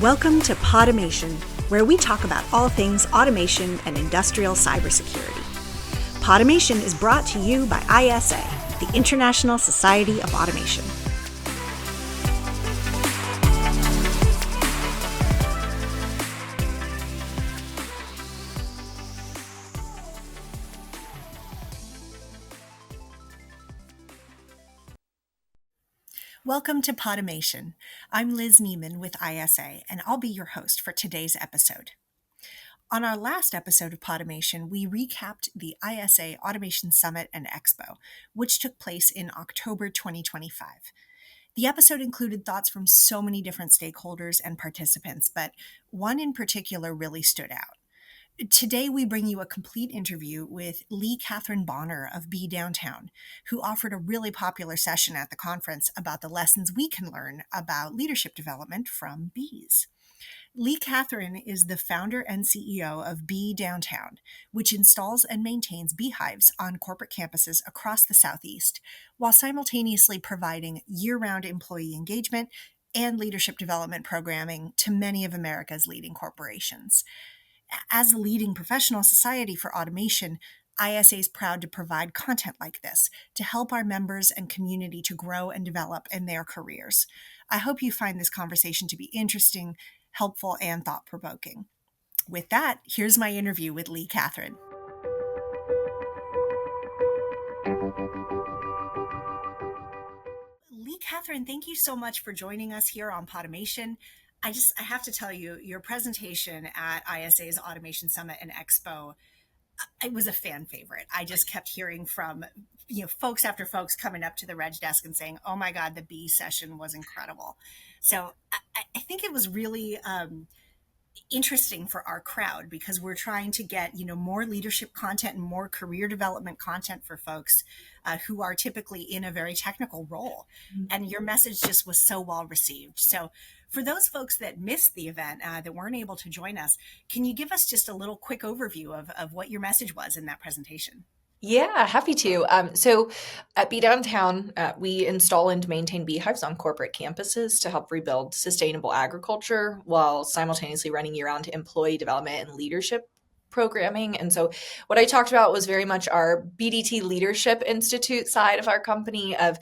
Welcome to Podomation, where we talk about all things automation and industrial cybersecurity. Podomation is brought to you by ISA, the International Society of Automation. Welcome to Podomation. I'm Liz Neiman with ISA, and I'll be your host for today's episode. On our last episode of Podomation, we recapped the ISA Automation Summit and Expo, which took place in October 2025. The episode included thoughts from so many different stakeholders and participants, but one in particular really stood out. Today, we bring you a complete interview with Leigh-Kathryn of Be Downtown, who offered a really popular session at the conference about the lessons we can learn about leadership development from bees. Leigh-Kathryn is the founder and CEO of Be Downtown, which installs and maintains beehives on corporate campuses across the Southeast, while simultaneously providing year-round employee engagement and leadership development programming to many of America's leading corporations. As a leading professional society for automation, ISA is proud to provide content like this to help our members and community to grow and develop in their careers. I hope you find this conversation to be interesting, helpful, and thought-provoking. With that, here's my interview with Leigh-Kathryn. Leigh-Kathryn, thank you so much for joining us here on Podomation. I have to tell you, your presentation at ISA's Automation Summit and Expo, it was a fan favorite. I just kept hearing from, folks after folks coming up to the reg desk and saying, oh my God, the bee session was incredible. So I think it was really interesting for our crowd because we're trying to get, more leadership content and more career development content for folks who are typically in a very technical role. Mm-hmm. And your message just was so well received. So for those folks that missed the event, that weren't able to join us, can you give us just a little quick overview of what your message was in that presentation? Yeah, happy to. So at Be Downtown, we install and maintain beehives on corporate campuses to help rebuild sustainable agriculture while simultaneously running year-round employee development and leadership programming. And so what I talked about was very much our BDT Leadership Institute side of our company of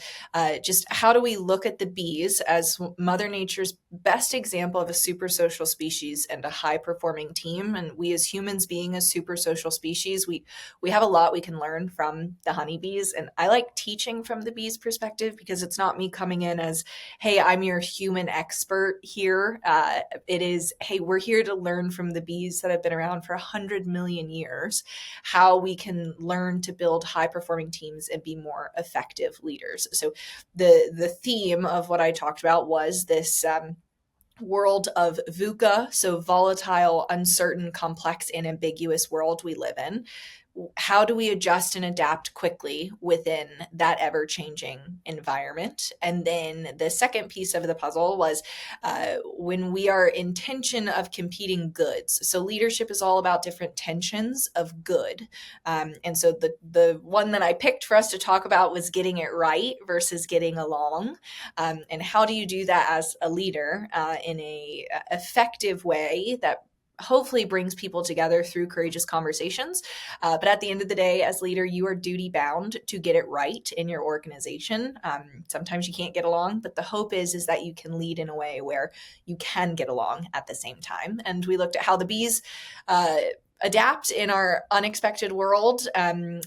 just how do we look at the bees as Mother Nature's best example of a super social species and a high performing team. And we as humans being a super social species, we have a lot we can learn from the honeybees. And I like teaching from the bees perspective because it's not me coming in as, hey, I'm your human expert here. It is, hey, we're here to learn from the bees that have been around for 100 million years, how we can learn to build high performing teams and be more effective leaders. So the theme of what I talked about was this world of VUCA, so volatile, uncertain, complex, and ambiguous world we live in. How do we adjust and adapt quickly within that ever-changing environment? And then the second piece of the puzzle was when we are in tension of competing goods. So leadership is all about different tensions of good. And so the one that I picked for us to talk about was getting it right versus getting along. And how do you do that as a leader in a effective way that hopefully brings people together through courageous conversations. But at the end of the day, as leader, you are duty bound to get it right in your organization. Sometimes you can't get along, but the hope is that you can lead in a way where you can get along at the same time. And we looked at how the bees adapt in our unexpected world. And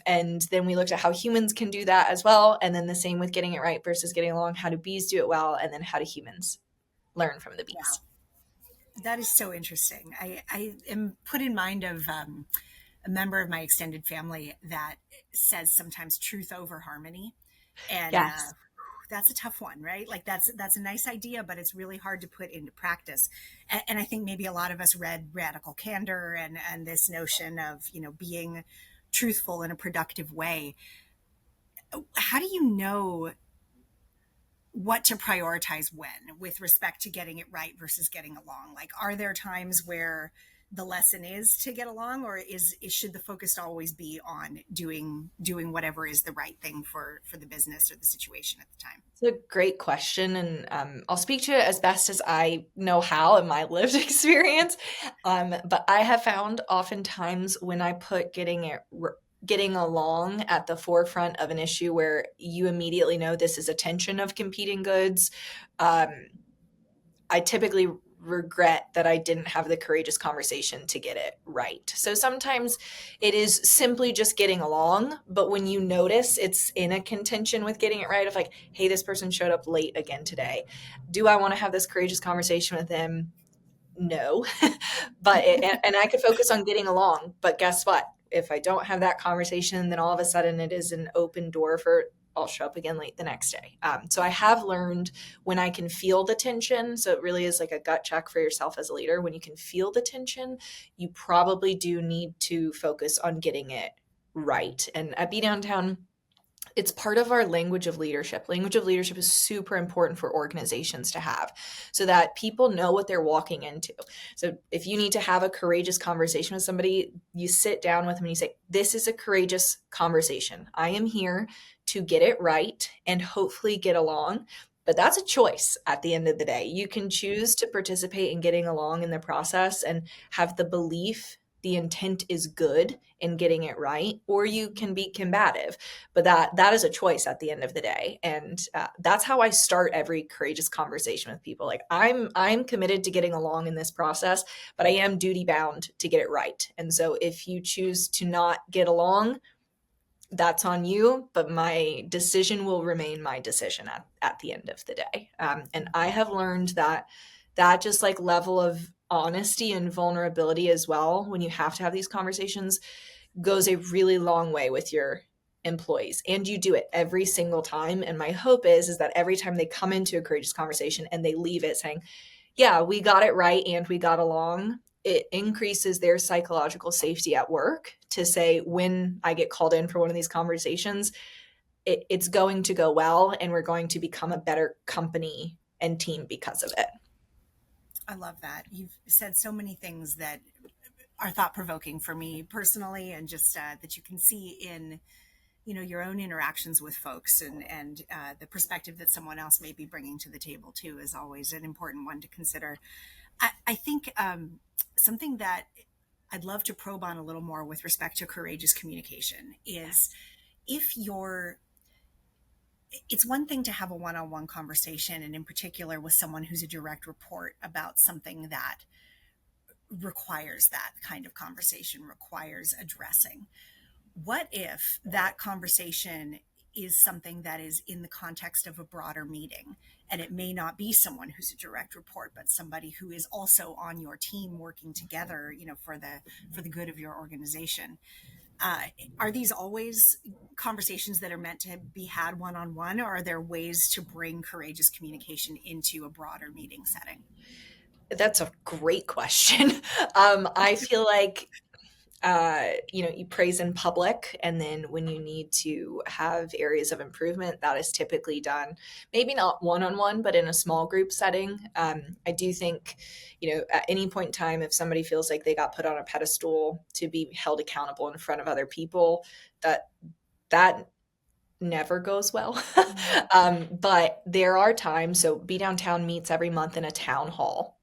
then we looked at how humans can do that as well. And then the same with getting it right versus getting along. How do bees do it well? And then how do humans learn from the bees? Wow. That is so interesting. I am put in mind of a member of my extended family that says sometimes truth over harmony. And yes. That's a tough one, right? Like that's a nice idea, but it's really hard to put into practice. And I think maybe a lot of us read Radical Candor and this notion of, being truthful in a productive way. How do you know what to prioritize when with respect to getting it right versus getting along? Like, are there times where the lesson is to get along, or should the focus always be on doing whatever is the right thing for the business or the situation at the time? It's a great question, and I'll speak to it as best as I know how in my lived experience. But I have found oftentimes when I put getting along at the forefront of an issue where you immediately know this is a tension of competing goods, um, I typically regret that I didn't have the courageous conversation to get it right. So sometimes it is simply just getting along, but when you notice it's in a contention with getting it right, of like, hey, this person showed up late again today. Do I want to have this courageous conversation with them? No. And I could focus on getting along, but guess what? If I don't have that conversation, then all of a sudden it is an open door for I'll show up again late the next day. So I have learned when I can feel the tension. So it really is like a gut check for yourself as a leader. When you can feel the tension, you probably do need to focus on getting it right. And at Be Downtown, it's part of our language of leadership. Language of leadership is super important for organizations to have so that people know what they're walking into. So if you need to have a courageous conversation with somebody, you sit down with them and you say, this is a courageous conversation. I am here to get it right and hopefully get along. But that's a choice at the end of the day. You can choose to participate in getting along in the process and have the belief the intent is good in getting it right, or you can be combative, but that is a choice at the end of the day. And that's how I start every courageous conversation with people. Like I'm committed to getting along in this process, but I am duty bound to get it right. And so if you choose to not get along, that's on you, but my decision will remain my decision at the end of the day. And I have learned that just like level of honesty and vulnerability as well, when you have to have these conversations, goes a really long way with your employees, and you do it every single time. And my hope is that every time they come into a courageous conversation and they leave it saying, yeah, we got it right and we got along, it increases their psychological safety at work to say, when I get called in for one of these conversations, it's going to go well and we're going to become a better company and team because of it. I love that. You've said so many things that are thought provoking for me personally, and just that you can see in your own interactions with folks, and the perspective that someone else may be bringing to the table too is always an important one to consider. I think something that I'd love to probe on a little more with respect to courageous communication is, if you're it's one thing to have a one-on-one conversation, and in particular with someone who's a direct report about something that requires that kind of conversation, requires addressing. What if that conversation is something that is in the context of a broader meeting, and it may not be someone who's a direct report, but somebody who is also on your team working together, for the good of your organization? Are these always conversations that are meant to be had one-on-one, or are there ways to bring courageous communication into a broader meeting setting? That's a great question. I feel like you praise in public, and then when you need to have areas of improvement, that is typically done, maybe not one-on-one, but in a small group setting. I do think, at any point in time, if somebody feels like they got put on a pedestal to be held accountable in front of other people, that never goes well. But there are times, so Be Downtown meets every month in a town hall.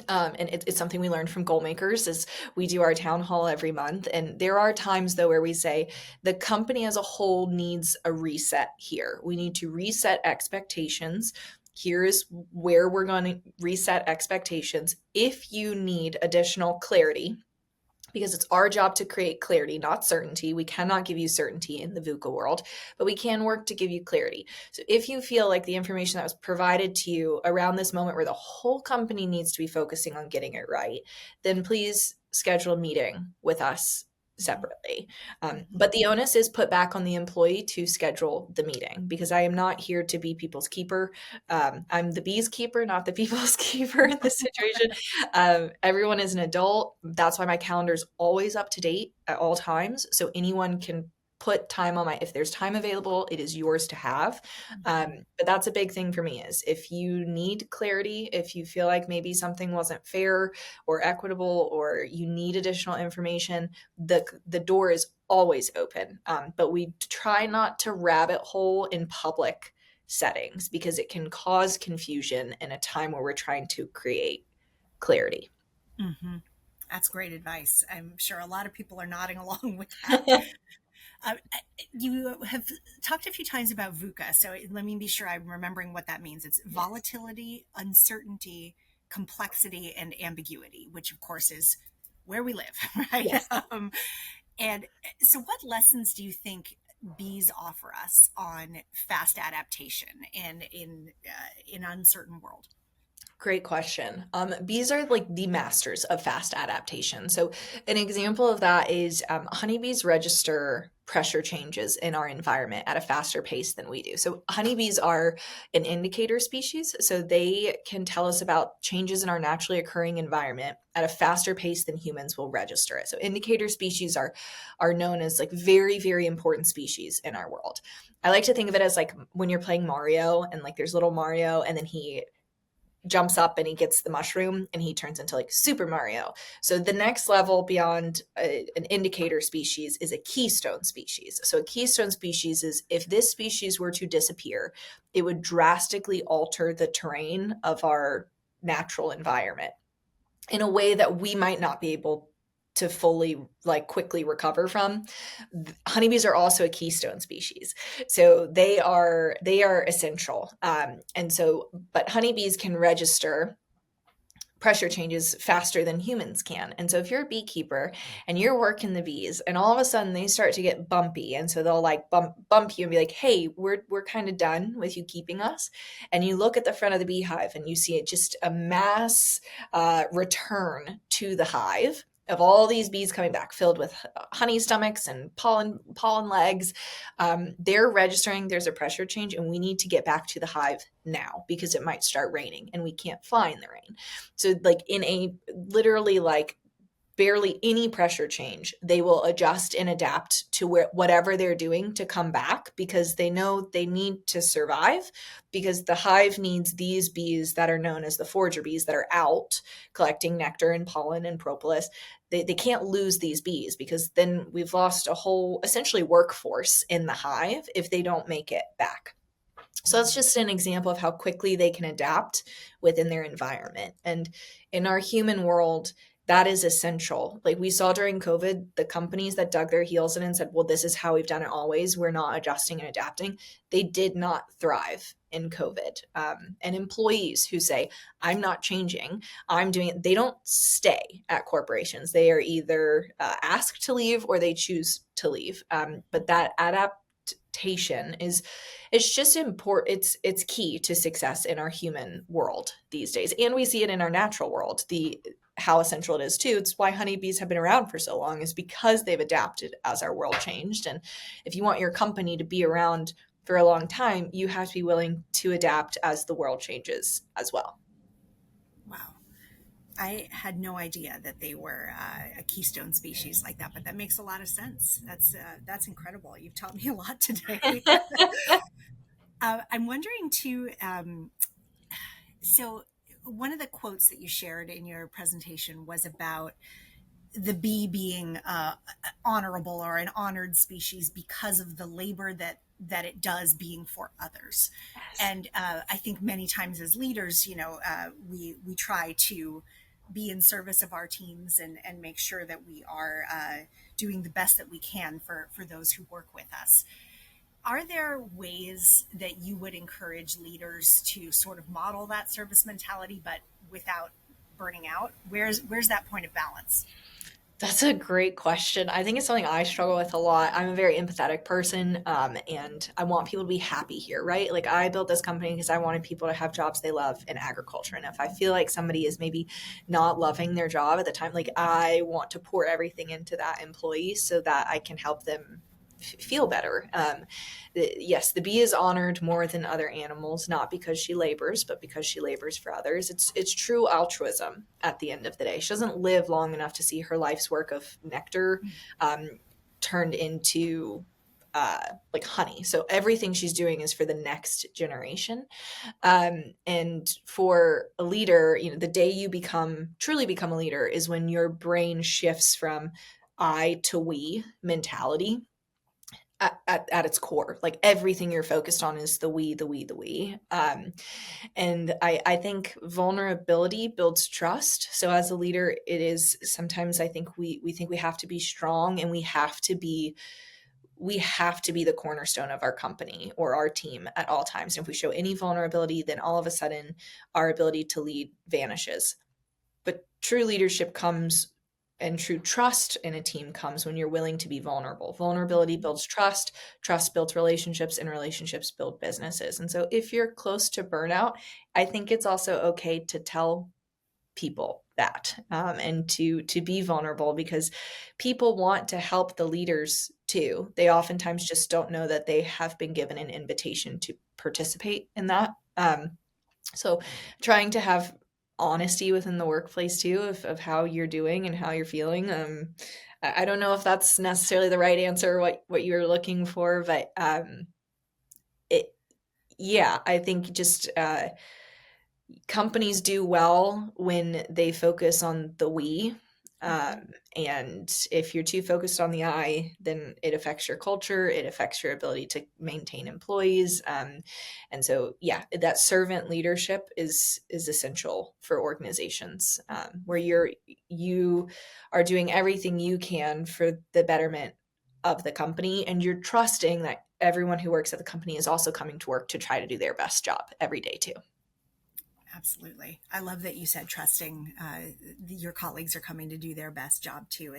And it's something we learned from goal makers is we do our town hall every month. And there are times though where we say the company as a whole needs a reset here. We need to reset expectations. Here is where we're going to reset expectations. If you need additional clarity, because it's our job to create clarity, not certainty. We cannot give you certainty in the VUCA world, but we can work to give you clarity. So if you feel like the information that was provided to you around this moment where the whole company needs to be focusing on getting it right, then please schedule a meeting with us separately. But the onus is put back on the employee to schedule the meeting, because I am not here to be people's keeper. I'm the bee's keeper, not the people's keeper in this situation. Everyone is an adult. That's why my calendar is always up to date at all times. So anyone can put time on my, if there's time available, it is yours to have. Mhm. But that's a big thing for me is if you need clarity, if you feel like maybe something wasn't fair or equitable, or you need additional information, the door is always open. But we try not to rabbit hole in public settings because it can cause confusion in a time where we're trying to create clarity. Mhm. That's great advice. I'm sure a lot of people are nodding along with that. Uh, you have talked a few times about VUCA, so let me be sure I'm remembering what that means. It's Yes. volatility, uncertainty, complexity, and ambiguity, which of course is where we live, right? Yes. And so, what lessons do you think bees offer us on fast adaptation and in uncertain world? Great question. Bees are like the masters of fast adaptation. So, an example of that is honeybees register pressure changes in our environment at a faster pace than we do. So, honeybees are an indicator species. So, they can tell us about changes in our naturally occurring environment at a faster pace than humans will register it. So, indicator species are known as like very, very important species in our world. I like to think of it as like when you're playing Mario and like there's little Mario and then he jumps up and he gets the mushroom and he turns into like Super Mario. So the next level beyond an indicator species is a keystone species. So a keystone species is if this species were to disappear, it would drastically alter the terrain of our natural environment in a way that we might not be able to fully like quickly recover from. Honeybees are also a keystone species, so they are essential. And so but honeybees can register pressure changes faster than humans can. And so if you're a beekeeper and you're working the bees and all of a sudden they start to get bumpy, and so they'll like bump you and be like, "Hey, we're kind of done with you keeping us." And you look at the front of the beehive and you see it just a mass return to the hive of all these bees coming back filled with honey stomachs and pollen legs. They're registering there's a pressure change and we need to get back to the hive now because it might start raining and we can't fly in the rain. So like in a literally like barely any pressure change, they will adjust and adapt to whatever they're doing to come back because they know they need to survive, because the hive needs these bees that are known as the forager bees that are out collecting nectar and pollen and propolis. They can't lose these bees because then we've lost a whole essentially workforce in the hive if they don't make it back. So that's just an example of how quickly they can adapt within their environment. And in our human world, that is essential. Like we saw during COVID, the companies that dug their heels in and said, well, this is how we've done it always, we're not adjusting and adapting, they did not thrive in COVID. And employees who say, I'm not changing, I'm doing it, they don't stay at corporations. They are either asked to leave or they choose to leave. But that adaptation is it's just important. It's key to success in our human world these days, and we see it in our natural world, the how essential it is too. It's why honeybees have been around for so long, is because they've adapted as our world changed. And if you want your company to be around for a long time, you have to be willing to adapt as the world changes as well. Wow. I had no idea that they were a keystone species like that, but that makes a lot of sense. That's incredible. You've taught me a lot today. I'm wondering too. So, one of the quotes that you shared in your presentation was about the bee being honorable or an honored species because of the labor that it does being for others. Yes. And I think many times as leaders, we try to be in service of our teams and make sure that we are doing the best that we can for those who work with us. Are there ways that you would encourage leaders to sort of model that service mentality, but without burning out? Where's that point of balance? That's a great question. I think it's something I struggle with a lot. I'm a very empathetic person, and I want people to be happy here, right? Like I built this company because I wanted people to have jobs they love in agriculture. And if I feel like somebody is maybe not loving their job at the time, like I want to pour everything into that employee so that I can help them feel better. Yes, the bee is honored more than other animals, not because she labors, but because she labors for others. It's true altruism at the end of the day. She doesn't live long enough to see her life's work of nectar turned into like honey. So everything she's doing is for the next generation. And for a leader, the day you truly become a leader is when your brain shifts from I to we mentality at its core. Like everything you're focused on is the we, the we, the we. And I think vulnerability builds trust. So as a leader, it is sometimes I think we think we have to be strong, and we have to be the cornerstone of our company or our team at all times. And if we show any vulnerability, then all of a sudden our ability to lead vanishes. But true leadership comes, and true trust in a team comes when you're willing to be vulnerable. Vulnerability builds trust, trust builds relationships, and relationships build businesses. And so if you're close to burnout, I think it's also okay to tell people that, and to be vulnerable, because people want to help the leaders too. They oftentimes just don't know that they have been given an invitation to participate in that. So trying to have honesty within the workplace too, of how you're doing and how you're feeling. I don't know if that's necessarily the right answer, what you're looking for, but it yeah, I think just companies do well when they focus on the we. Mhm. And if you're too focused on the I, then it affects your culture, it affects your ability to maintain employees. And so, yeah, that servant leadership is essential for organizations, where you are doing everything you can for the betterment of the company, and you're trusting that everyone who works at the company is also coming to work to try to do their best job every day too. Absolutely. I love that you said trusting your colleagues are coming to do their best job too.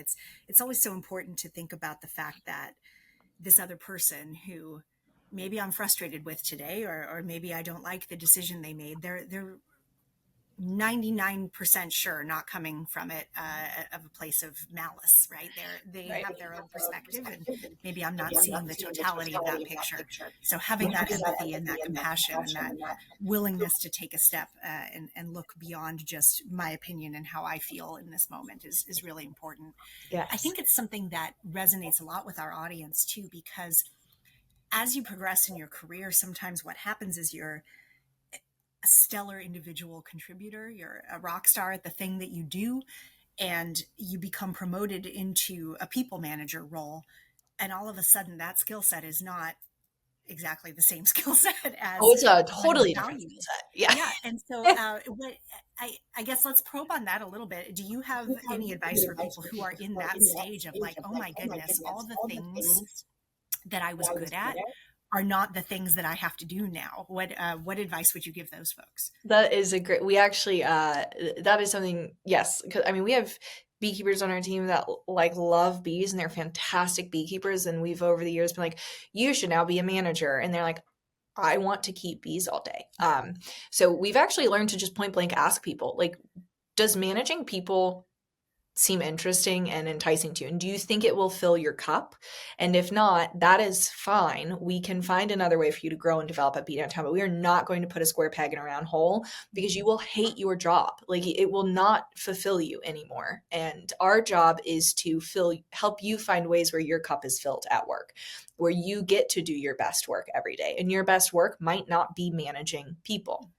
It's always so important to think about the fact that this other person who maybe I'm frustrated with today, or maybe I don't like the decision they made, they're 99% sure not coming from it of a place of malice, right? They Right. have their own perspective, and maybe I'm not seeing the totality of that picture. So having that empathy and that compassion and that willingness to take a step and look beyond just my opinion and how I feel in this moment is really important. I Yes. think it's something that resonates a lot with our audience too, because as you progress in your career, sometimes what happens is you're a stellar individual contributor, you're a rock star at the thing that you do, and you become promoted into a people manager role. And all of a sudden, that skill set is not exactly the same skill set Oh, as it's a what is totally different skill valued. set. Yeah. Yeah. And so, what I guess let's probe on that a little bit. Do you have any advice for people who are in that stage of like, oh my goodness, all the things that I was good at are not the things that I have to do now? What advice would you give those folks? That is a great, we actually, that is something, yes. 'Cause, I mean, we have beekeepers on our team that like love bees, and they're fantastic beekeepers. And we've over the years been like, you should now be a manager. And they're like, I want to keep bees all day. So we've actually learned to just point blank ask people, like, does managing people seem interesting and enticing to you? And do you think it will fill your cup? And if not, that is fine. We can find another way for you to grow and develop at Be Downtown, but we are not going to put a square peg in a round hole, because you will hate your job. Like it will not fulfill you anymore. And our job is to help you find ways where your cup is filled at work, where you get to do your best work every day. And your best work might not be managing people.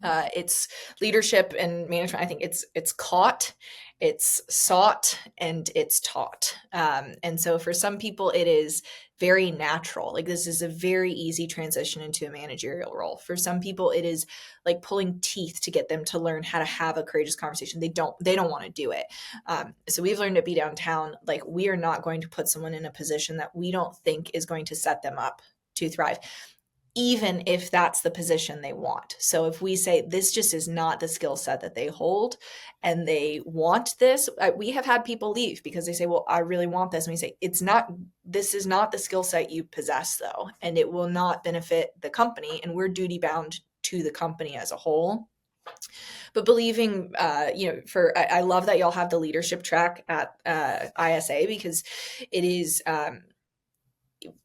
It's leadership and management. I think it's caught, it's sought, and it's taught. And so for some people, it is very natural. Like this is a very easy transition into a managerial role. For some people, it is like pulling teeth to get them to learn how to have a courageous conversation. They don't want to do it. So we've learned at Be Downtown, like we are not going to put someone in a position that we don't think is going to set them up to thrive, even if that's the position they want. So if we say this just is not the skill set that they hold and they want this, we have had people leave because they say, well, I really want this. And we say, this is not the skill set you possess though, and it will not benefit the company. And we're duty bound to the company as a whole. But believing, I love that y'all have the leadership track at ISA, because it is,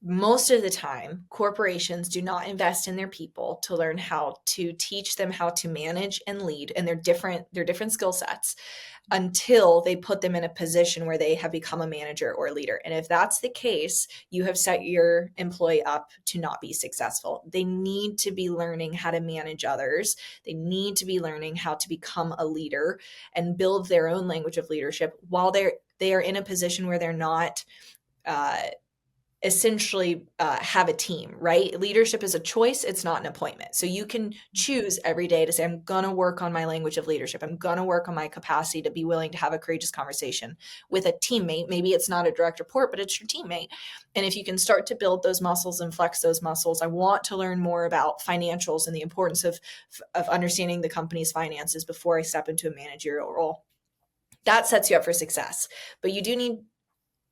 most of the time, corporations do not invest in their people to learn how to teach them how to manage and lead and their different skill sets until they put them in a position where they have become a manager or a leader. And if that's the case, you have set your employee up to not be successful. They need to be learning how to manage others. They need to be learning how to become a leader and build their own language of leadership while they are in a position where they're not uh, essentially have a team, right? Leadership is a choice, it's not an appointment. So you can choose every day to say, I'm going to work on my language of leadership. I'm going to work on my capacity to be willing to have a courageous conversation with a teammate. Maybe it's not a direct report, but it's your teammate. And if you can start to build those muscles and flex those muscles, I want to learn more about financials and the importance of understanding the company's finances before I step into a managerial role. That sets you up for success. But you do need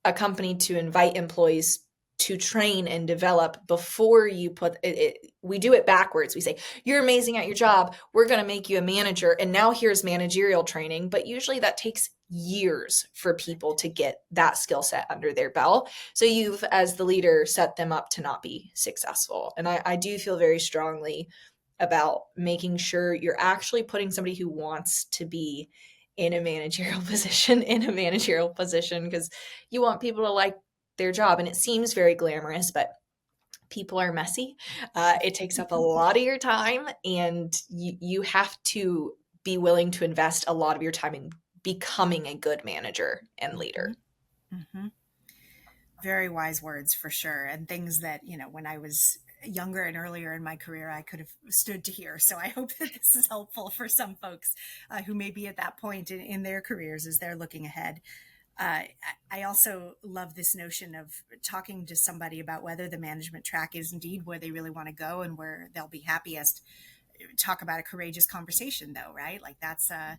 a company to invite employees to train and develop before you put it. We do it backwards. We say, you're amazing at your job. We're going to make you a manager. And now here's managerial training. But usually that takes years for people to get that skill set under their belt. So you've, as the leader, set them up to not be successful. And I do feel very strongly about making sure you're actually putting somebody who wants to be in a managerial position because you want people to like their job. And it seems very glamorous, but people are messy. It takes up a lot of your time, and you have to be willing to invest a lot of your time in becoming a good manager and leader. Mm-hmm. Very wise words for sure. And things that, when I was younger and earlier in my career, I could have stood to hear. So I hope that this is helpful for some folks who may be at that point in their careers as they're looking ahead. I also love this notion of talking to somebody about whether the management track is indeed where they really want to go and where they'll be happiest. Talk about a courageous conversation, though, right? Like that's a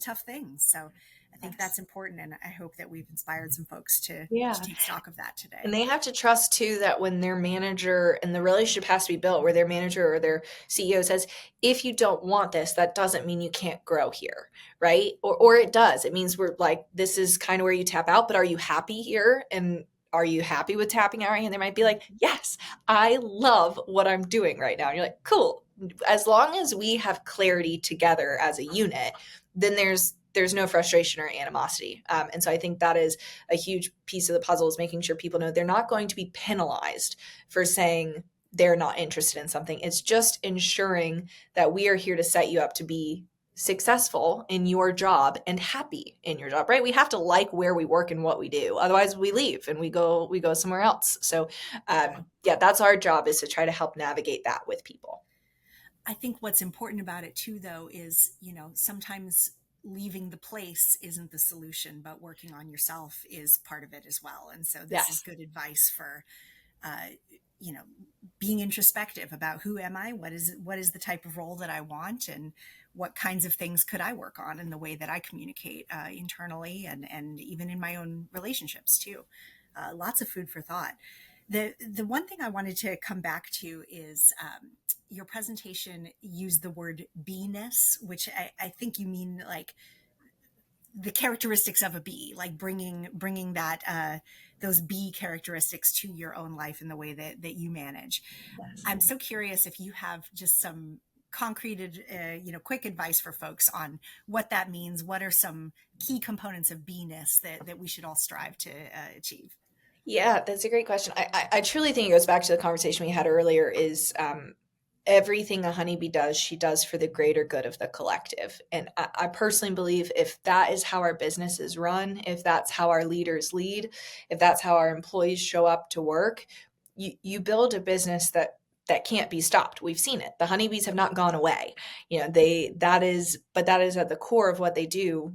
tough thing. So I think that's important, and I hope that we've inspired some folks to Yeah. take stock of that today. And they have to trust too that when their manager, and the relationship has to be built where their manager or their CEO says, if you don't want this, that doesn't mean you can't grow here, right? Or it does. It means we're like, this is kind of where you tap out, but are you happy here? And are you happy with tapping out? And they might be like, yes, I love what I'm doing right now. And you're like, cool. As long as we have clarity together as a unit, then there's no frustration or animosity. And so I think that is a huge piece of the puzzle, is making sure people know they're not going to be penalized for saying they're not interested in something. It's just ensuring that we are here to set you up to be successful in your job and happy in your job, right? We have to like where we work and what we do. Otherwise we leave and we go somewhere else. So yeah, that's our job, is to try to help navigate that with people. I think what's important about it too, though, is, sometimes leaving the place isn't the solution, but working on yourself is part of it as well. And so this is Yes. good advice for, uh, being introspective about who am I, what is the type of role that I want, and what kinds of things could I work on in the way that I communicate internally and even in my own relationships too. Lots of food for thought. The one thing I wanted to come back to is your presentation used the word beiness, which I think you mean like the characteristics of a bee, like bringing that those bee characteristics to your own life in the way that you manage. Yes. I'm so curious if you have just some concrete, quick advice for folks on what that means. What are some key components of beiness that we should all strive to achieve? Yeah, that's a great question. I truly think it goes back to the conversation we had earlier, is everything a honeybee does, she does for the greater good of the collective. And I personally believe if that is how our business is run, if that's how our leaders lead, if that's how our employees show up to work, you build a business that can't be stopped. We've seen it. The honeybees have not gone away. That is at the core of what they do.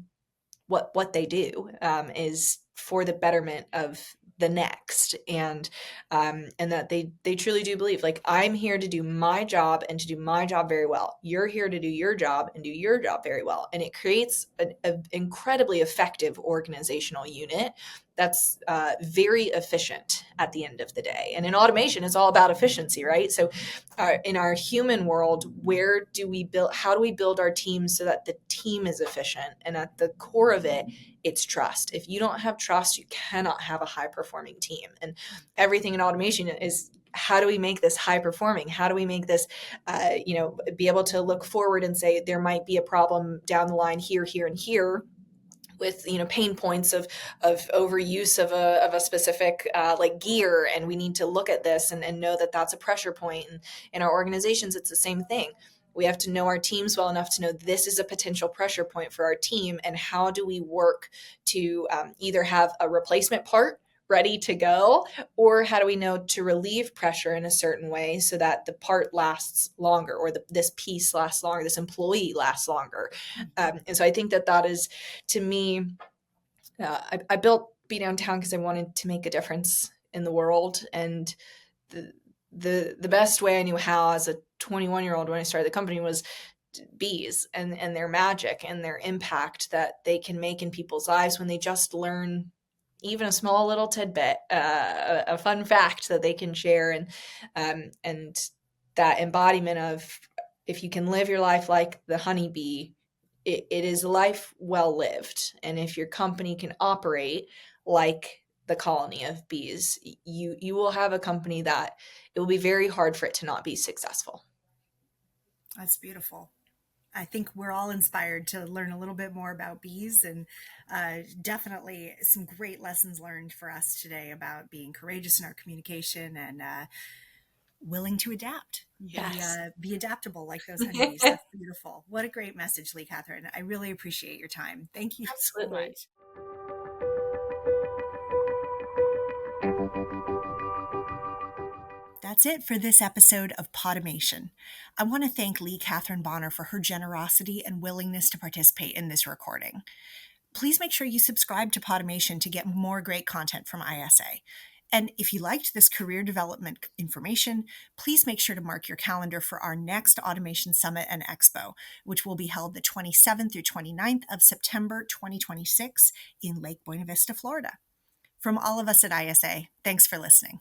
What they do is for the betterment of the next, and that they truly do believe, like, I'm here to do my job and to do my job very well. You're here to do your job and do your job very well, and it creates an incredibly effective organizational unit that's very efficient at the end of the day. And in automation, it's all about efficiency, right? So in our human world, how do we build our teams so that the team is efficient? And at the core of it, it's trust. If you don't have trust, you cannot have a high performing team. And everything in automation is, how do we make this high performing? How do we make this, be able to look forward and say, there might be a problem down the line here, here, and here, with pain points of overuse of a specific like gear, and we need to look at this and know that that's a pressure point. And in our organizations, it's the same thing. We have to know our teams well enough to know this is a potential pressure point for our team, and how do we work to either have a replacement part ready to go, or how do we know to relieve pressure in a certain way so that the part lasts longer, or this piece lasts longer, this employee lasts longer. And so I think that is, to me, I built Be Downtown because I wanted to make a difference in the world. And the best way I knew how as a 21-year-old when I started the company was bees and their magic and their impact that they can make in people's lives when they just learn even a small little tidbit, a fun fact that they can share, and that embodiment of, if you can live your life like the honeybee, it is a life well lived. And if your company can operate like the colony of bees, you will have a company that it will be very hard for it to not be successful. That's beautiful. I think we're all inspired to learn a little bit more about bees, and definitely some great lessons learned for us today about being courageous in our communication and willing to adapt. Yes. Be adaptable like those honeybees. That's beautiful. What a great message, Leigh-Kathryn. I really appreciate your time. Thank you so much. That's it for this episode of Podomation. I want to thank Leigh-Kathryn Bonner for her generosity and willingness to participate in this recording. Please make sure you subscribe to Podomation to get more great content from ISA. And if you liked this career development information, please make sure to mark your calendar for our next Automation Summit and Expo, which will be held the 27th through 29th of September 2026 in Lake Buena Vista, Florida. From all of us at ISA, thanks for listening.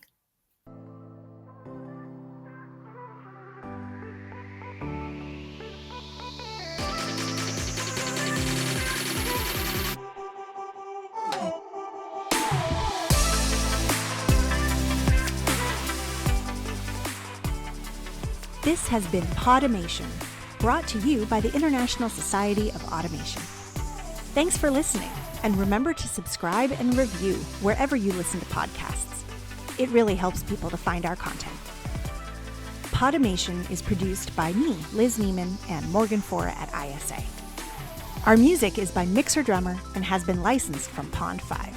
This has been Podomation, brought to you by the International Society of Automation. Thanks for listening, and remember to subscribe and review wherever you listen to podcasts. It really helps people to find our content. Podomation is produced by me, Liz Neiman, and Morgan Fora at ISA. Our music is by Mixer Drummer and has been licensed from Pond 5.